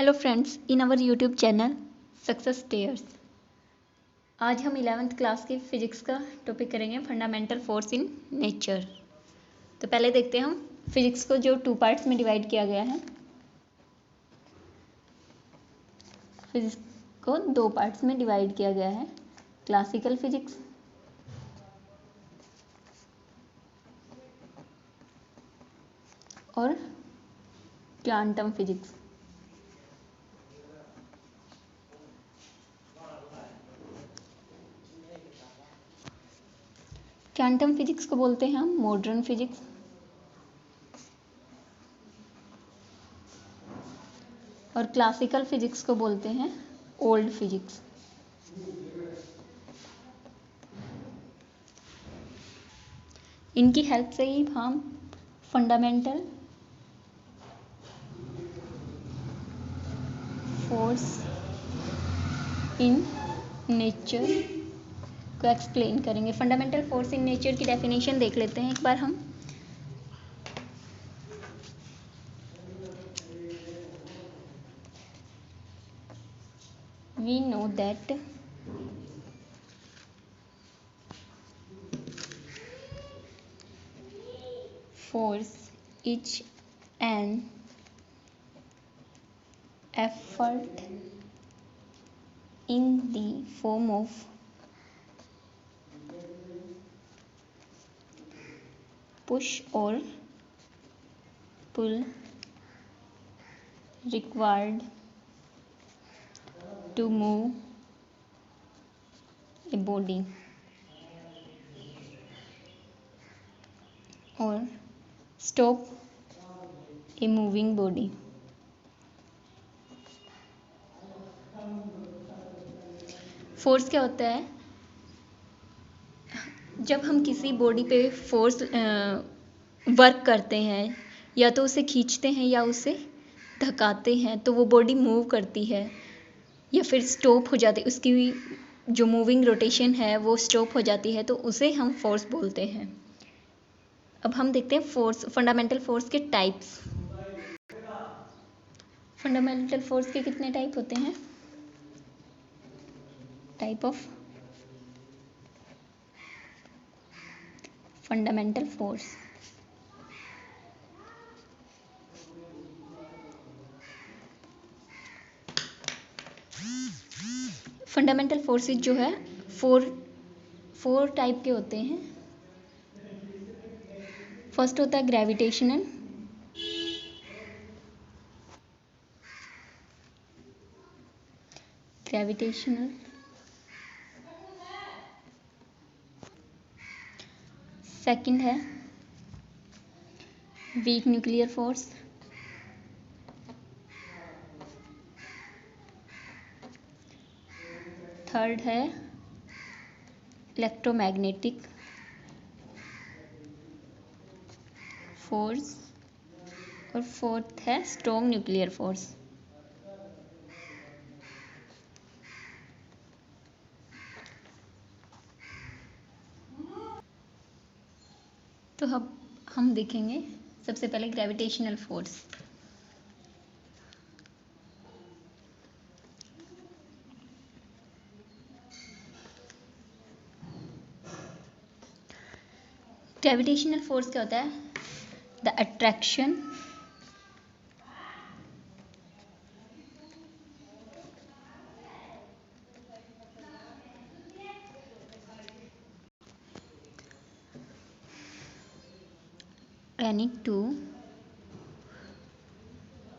Hello friends, in our YouTube channel success stairs. आज हम 11th class के physics का टॉपिक करेंगे, फंडामेंटल फोर्स इन नेचर। तो पहले देखते हैं हम फिजिक्स को जो 2 पार्ट्स में डिवाइड किया गया है। फिजिक्स को 2 पार्ट्स में डिवाइड किया गया है, क्लासिकल फिजिक्स और क्वांटम फिजिक्स। क्वांटम फिजिक्स को बोलते हैं हम मॉडर्न फिजिक्स और क्लासिकल फिजिक्स को बोलते हैं ओल्ड फिजिक्स। इनकी हेल्प से ही हम फंडामेंटल फोर्स इन नेचर को एक्सप्लेन करेंगे। फंडामेंटल फोर्स इन नेचर की डेफिनेशन देख लेते हैं एक बार हम। We know that force is an effort in the form of push or pull required to move a body or stop a moving body। Force क्या होता है? जब हम किसी बॉडी पे फोर्स वर्क करते हैं, या तो उसे खींचते हैं या उसे धकाते हैं, तो वो बॉडी मूव करती है या फिर स्टॉप हो जाती है। उसकी जो मूविंग रोटेशन है वो स्टॉप हो जाती है, तो उसे हम फोर्स बोलते हैं। अब हम देखते हैं फोर्स, फंडामेंटल फोर्स के टाइप्स। फंडामेंटल फोर्स के कितने टाइप होते हैं? Type of fundamental force. Fundamental forces जो है फोर टाइप के होते हैं। फर्स्ट होता है ग्रेविटेशनल, सेकंड है वीक न्यूक्लियर फोर्स, थर्ड है इलेक्ट्रोमैग्नेटिक फोर्स और फोर्थ है स्ट्रॉन्ग न्यूक्लियर फोर्स। तो अब हम देखेंगे सबसे पहले ग्रेविटेशनल फोर्स। ग्रेविटेशनल फोर्स क्या होता है? The attraction any two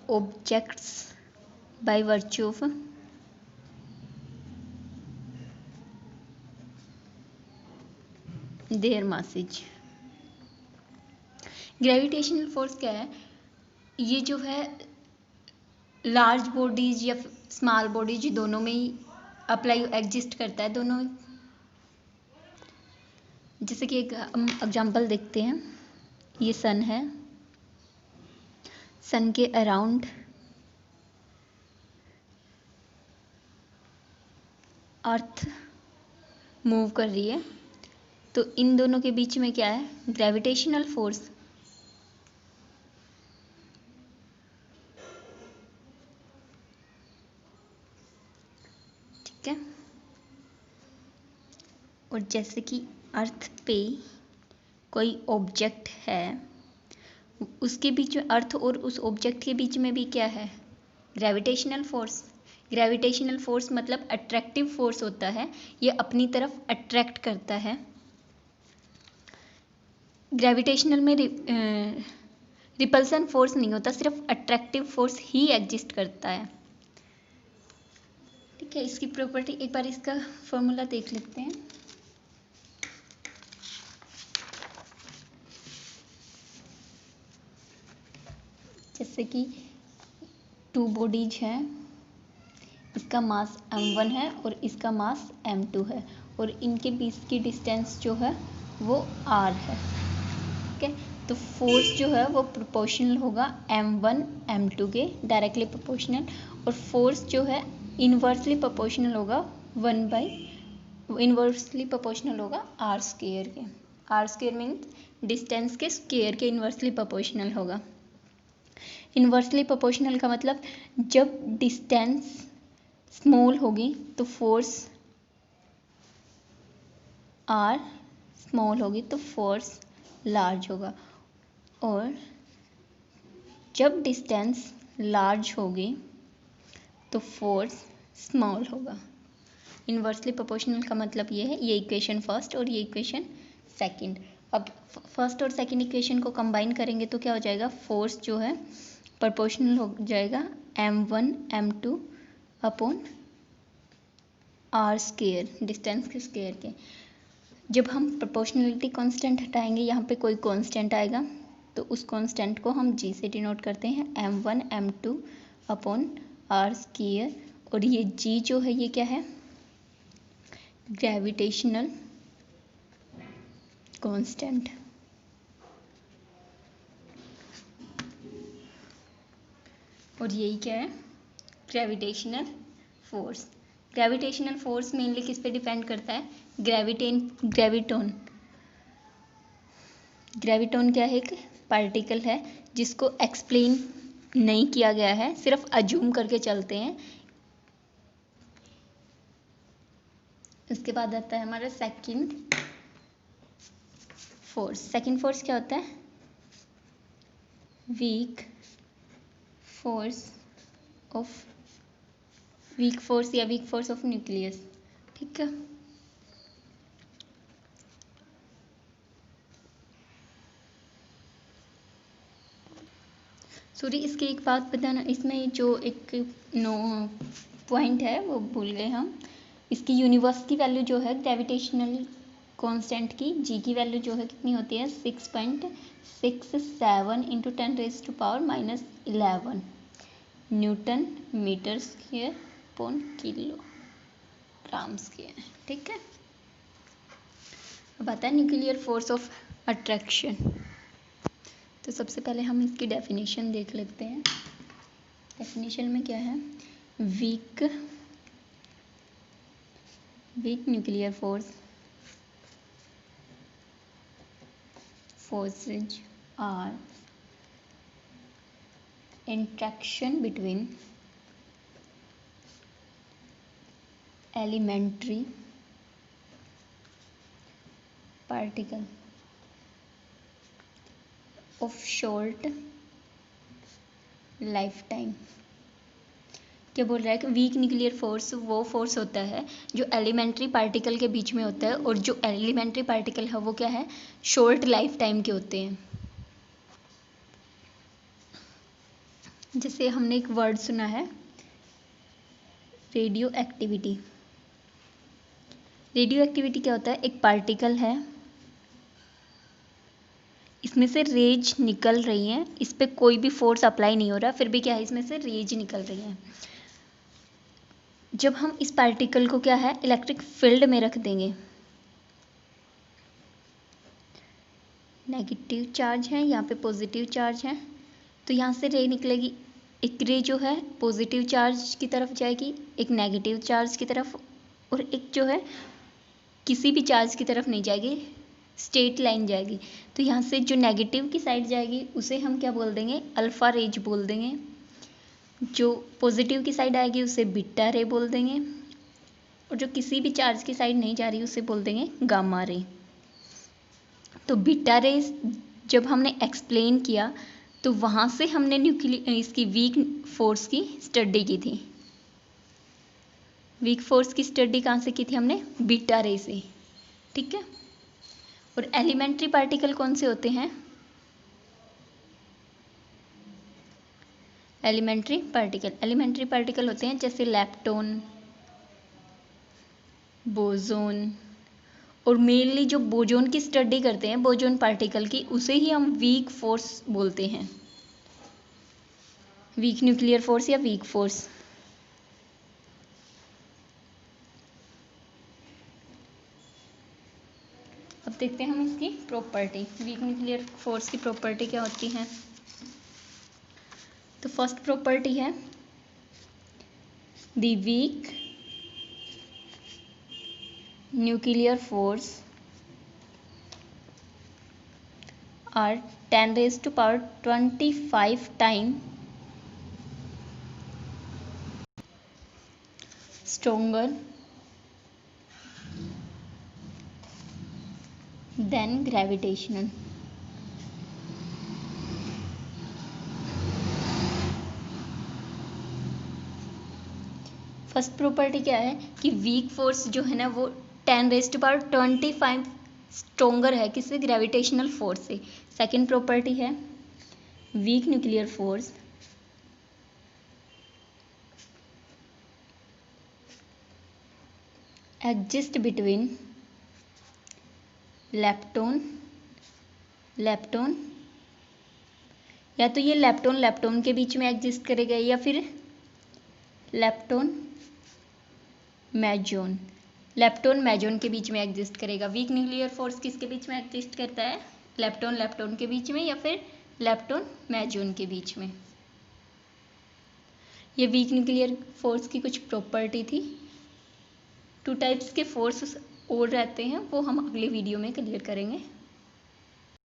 objects by virtue of their masses। Gravitational force क्या है? ये जो है लार्ज बॉडीज या स्मॉल बॉडीज दोनों में ही अप्लाई एग्जिस्ट करता है, दोनों। जैसे कि एक हम एग्जांपल देखते हैं, ये सन है, सन के अराउंड अर्थ मूव कर रही है, तो इन दोनों के बीच में क्या है? Gravitational force. ठीक है। और जैसे कि अर्थ पे कोई ऑब्जेक्ट है, उसके बीच में, अर्थ और उस ऑब्जेक्ट के बीच में भी क्या है, ग्रेविटेशनल फोर्स। ग्रेविटेशनल फोर्स मतलब अट्रैक्टिव फोर्स होता है, ये अपनी तरफ अट्रैक्ट करता है। ग्रेविटेशनल में रिपल्सन फोर्स नहीं होता, सिर्फ अट्रैक्टिव फोर्स ही एग्जिस्ट करता है। ठीक है, इसकी प्रॉपर्टी एक बार इसका फॉर्मूला देख लेते हैं। जैसे कि टू बॉडीज हैं, इसका मास m1 है और इसका मास m2 है, और इनके बीच की डिस्टेंस जो है वो r है। ठीक है, तो फोर्स जो है वो प्रोपोर्शनल होगा m1 m2 के, डायरेक्टली प्रोपोर्शनल। और फोर्स जो है इन्वर्सली प्रोपोर्शनल होगा इन्वर्सली प्रोपोर्शनल होगा r स्क्वायर के। r स्क्वायर मीन्स डिस्टेंस के स्क्वायर के इन्वर्सली प्रोपोर्शनल होगा। इन्वर्सली प्रोपोर्शनल का मतलब जब डिस्टेंस स्मॉल होगी तो फोर्स r स्मॉल होगी तो फोर्स लार्ज होगा, और जब डिस्टेंस लार्ज होगी तो फोर्स स्मॉल होगा। इन्वर्सली प्रोपोर्शनल का मतलब ये है, ये इक्वेशन फर्स्ट और ये इक्वेशन सेकंड। अब फर्स्ट और सेकंड इक्वेशन को कंबाइन करेंगे तो क्या हो जाएगा, फोर्स जो है प्रोपोर्शनल हो जाएगा m1 m2 upon r square, distance के स्क्वायर के। जब हम प्रोपोर्शनलिटी कांस्टेंट हटाएंगे, यहाँ पे कोई कांस्टेंट आएगा, तो उस कांस्टेंट को हम g से डिनोट करते हैं, m1 m2 upon r square. और ये g जो है ये क्या है, ग्रेविटेशनल कांस्टेंट। और यही क्या है, gravitational force. Gravitational force mainly किस पे डिपेंड करता है, ग्रेविटोन। ग्रेविटोन क्या है, एक पार्टिकल है जिसको एक्सप्लेन नहीं किया गया है, सिर्फ अज्यूम करके चलते हैं। उसके बाद आता है हमारा सेकंड फोर्स। सेकंड फोर्स क्या होता है, वीक फोर्स या वीक फोर्स ऑफ न्यूक्लियस। ठीक है, सॉरी इसकी एक बात बताना, इसमें जो एक नो पॉइंट है वो भूल गए हम। इसकी यूनिवर्स की वैल्यू जो है ग्रेविटेशनल कांस्टेंट की, जी की वैल्यू जो है कितनी होती है, 6.67 into 10⁻⁻11 newton metre square upon kilogram square. ठीक है, अब आता है न्यूक्लियर फोर्स ऑफ अट्रैक्शन। तो सबसे पहले हम इसकी डेफिनेशन देख लेते हैं। डेफिनेशन में क्या है, weak nuclear forces are interaction between elementary particle of short lifetime। क्या बोल रहा है कि वीक न्यूक्लियर फोर्स वो फोर्स होता है जो एलिमेंट्री पार्टिकल के बीच में होता है, और जो एलिमेंट्री पार्टिकल है वो क्या है, शॉर्ट लाइफ टाइम के होते हैं। जैसे हमने एक वर्ड सुना है, रेडियो एक्टिविटी। रेडियो एक्टिविटी क्या होता है, एक पार्टिकल है, इसमें से रेज निकल रही हैं, इस पर कोई भी फोर्स अप्लाई नहीं हो रहा, फिर भी क्या है, इसमें से रेज निकल रही हैं। जब हम इस पार्टिकल को क्या है, इलेक्ट्रिक फील्ड में रख देंगे, नेगेटिव चार्ज है, यहाँ पे पॉजिटिव चार्ज है, तो यहाँ से रे निकलेगी। एक रे जो है पॉजिटिव चार्ज की तरफ जाएगी, एक नेगेटिव चार्ज की तरफ, और एक जो है किसी भी चार्ज की तरफ नहीं जाएगी, स्ट्रेट लाइन जाएगी। तो यहाँ से जो नेगेटिव की साइड जाएगी उसे हम क्या बोल देंगे, अल्फा रेज बोल देंगे। जो पॉजिटिव की साइड आएगी उसे बीटा रे बोल देंगे, और जो किसी भी चार्ज की साइड नहीं जा रही उसे बोल देंगे गामा रे। तो बीटा रे जब हमने एक्सप्लेन किया तो वहाँ से हमने इसकी वीक फोर्स की स्टडी की थी। वीक फोर्स की स्टडी कहाँ से की थी हमने? बीटा रे से। ठीक है। और एलिमेंट्री पार्टिकल कौन से होते हैं? एलिमेंट्री पार्टिकल होते हैं जैसे लैप्टॉन, बोजोन, और मेनली जो बोजोन की स्टडी करते हैं, बोजोन पार्टिकल की, उसे ही हम वीक फोर्स बोलते हैं। वीक न्यूक्लियर फोर्स या वीक फोर्स। अब देखते हैं हम इसकी प्रॉपर्टी। वीक न्यूक्लियर फोर्स की प्रॉपर्टी क्या होती है? तो फर्स्ट प्रॉपर्टी है the week nuclear force are 10⁻25 times stronger than gravitational। First property क्या है कि वीक फोर्स जो है ना वो 10⁻25 स्ट्रोंगर है किससे? ग्रेविटेशनल फोर्स से। सेकंड प्रॉपर्टी है weak nuclear force exist between lepton या तो ये लैप्टॉन के बीच में एग्जिस्ट करेगा या फिर लैप्टॉन मैजोन के बीच में एग्जिस्ट करेगा। वीक न्यूक्लियर फोर्स किसके बीच में एग्जिस्ट करता है? लैप्टॉन के बीच में या फिर लैप्टॉन मैजोन के बीच में। ये वीक न्यूक्लियर फोर्स की कुछ प्रॉपर्टी थी। 2 टाइप्स के फोर्स और रहते हैं, वो हम अगले वीडियो में क्लियर करेंगे।